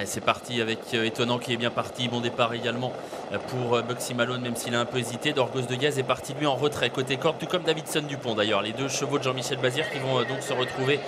C'est parti avec Étonnant qui est bien parti. Bon départ également pour Bugsy Malone, même s'il a un peu hésité. Dorgos de Gaz est parti lui en retrait côté corde, tout comme Davidson Dupont d'ailleurs. Les deux chevaux de Jean-Michel Bazir qui vont donc se retrouver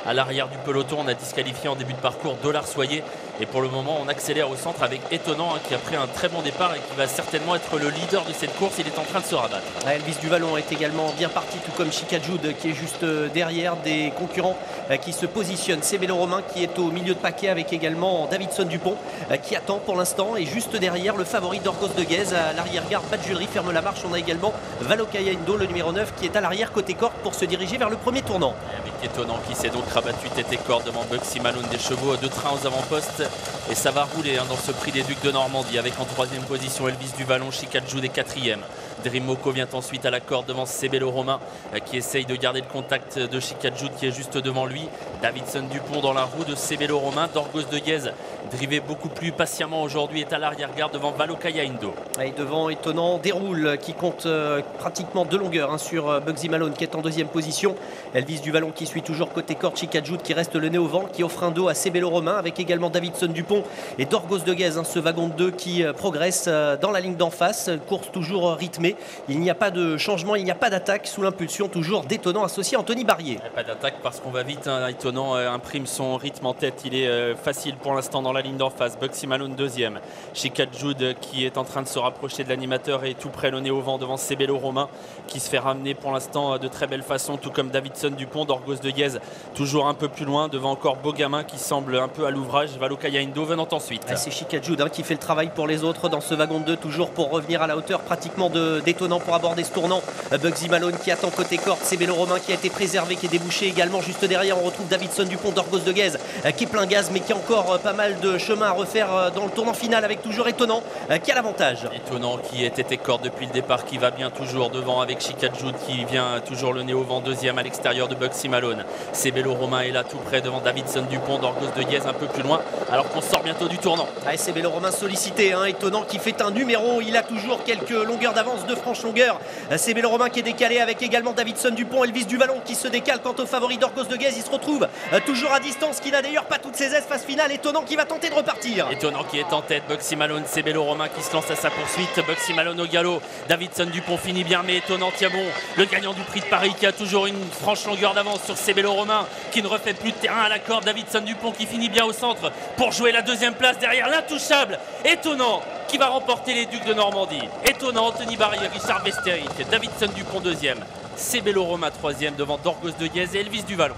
à l'arrière du peloton. On a disqualifié en début de parcours Dollar Soyer. Et pour le moment, on accélère au centre avec Étonnant qui a pris un très bon départ et qui va certainement être le leader de cette course. Il est en train de se rabattre. Elvis Duvallon est également bien parti, tout comme Chicajoud qui est juste derrière, des concurrents qui se positionnent. C'est Bélo Romain qui est au milieu de paquet avec également Davidson Dupont qui attend pour l'instant. Et juste derrière, le favori Dorgos de Gaz à l'arrière-garde. Badjulerie ferme la marche. On a également Valokaya Indo, le numéro 9, qui est à l'arrière côté corde pour se diriger vers le premier tournant. Avec Étonnant qui s'est donc rabattu tête et corde devant Bugsy Malone, des chevaux de train aux avant-postes. Et ça va rouler dans ce prix des Ducs de Normandie avec en troisième position Elvis Duvallon, Chicajoud est quatrième. Dream Moko vient ensuite à la corde devant Sebello Romain qui essaye de garder le contact de Chicajoud qui est juste devant lui. Davidson Dupont dans la roue de Sebello Romain. Dorgos de Gaz, drivé beaucoup plus patiemment aujourd'hui, est à l'arrière-garde devant Valokaya Indo. Et devant Étonnant, déroule qui compte pratiquement 2 longueurs sur Bugsy Malone qui est en deuxième position. Elvis Duvallon qui suit toujours côté corde. Chicajoud qui reste le nez au vent, qui offre un dos à Sebello Romain avec également Davidson Dupont et Dorgos de Gaz, ce wagon de 2 qui progresse dans la ligne d'en face. Course toujours rythmée. Il n'y a pas de changement, il n'y a pas d'attaque sous l'impulsion toujours d'Étonnant associé à Anthony Barrier. Pas d'attaque parce qu'on va vite. Étonnant imprime son rythme en tête. Il est facile pour l'instant dans la ligne d'en face. Bugsy Malone deuxième. Chicajoud qui est en train de se rapprocher de l'animateur et tout près le nez au vent devant Sebello Romain qui se fait ramener pour l'instant de très belle façon, tout comme Davidson Dupont. Dorgos de Gaz toujours un peu plus loin devant encore Beaugamin qui semble un peu à l'ouvrage. Valokaya Indo venant ensuite. C'est Chicajoud qui fait le travail pour les autres dans ce wagon de 2 toujours pour revenir à la hauteur pratiquement d'Étonnant pour aborder ce tournant. Bugsy Malone qui attend côté corde. Sebello Romain qui a été préservé, qui est débouché également juste derrière. On retrouve Davidson Dupont, Dorgos de Gaz qui est plein gaz mais qui a encore pas mal de chemin à refaire dans le tournant final avec toujours Étonnant qui a l'avantage. Étonnant qui est tête corde depuis le départ, qui va bien toujours devant avec Chicajoud qui vient toujours le nez au vent deuxième à l'extérieur de Bugsy Malone. Sebello Romain est là tout près devant Davidson Dupont. Dorgos de Gaz un peu plus loin alors qu'on sort bientôt du tournant. Sebello Romain sollicité, Étonnant qui fait un numéro. Il a toujours quelques longueurs d'avance, de franche longueur. Sebello Romain qui est décalé avec également Davidson Dupont. Elvis Duvallon qui se décale quant au favori Dorgos de Gaz. Il se retrouve toujours à distance, qui n'a d'ailleurs pas toutes ses aises phase finale. Étonnant qui va tenter de repartir. Étonnant qui est en tête. Bugsy Malone, Sebello Romain qui se lance à sa poursuite. Bugsy Malone au galop. Davidson Dupont finit bien, mais Étonnant tient bon. Le gagnant du prix de Paris qui a toujours une franche longueur d'avance sur Sebello Romain qui ne refait plus de terrain à la corde. Davidson Dupont qui finit bien au centre pour jouer la deuxième place derrière l'intouchable Étonnant qui va remporter les Ducs de Normandie. Étonnant, Anthony Barrier, Richard Bestéric, Davidson Dupont deuxième, Sebello Romain troisième devant Dorgos de Gaz et Elvis Duvallon.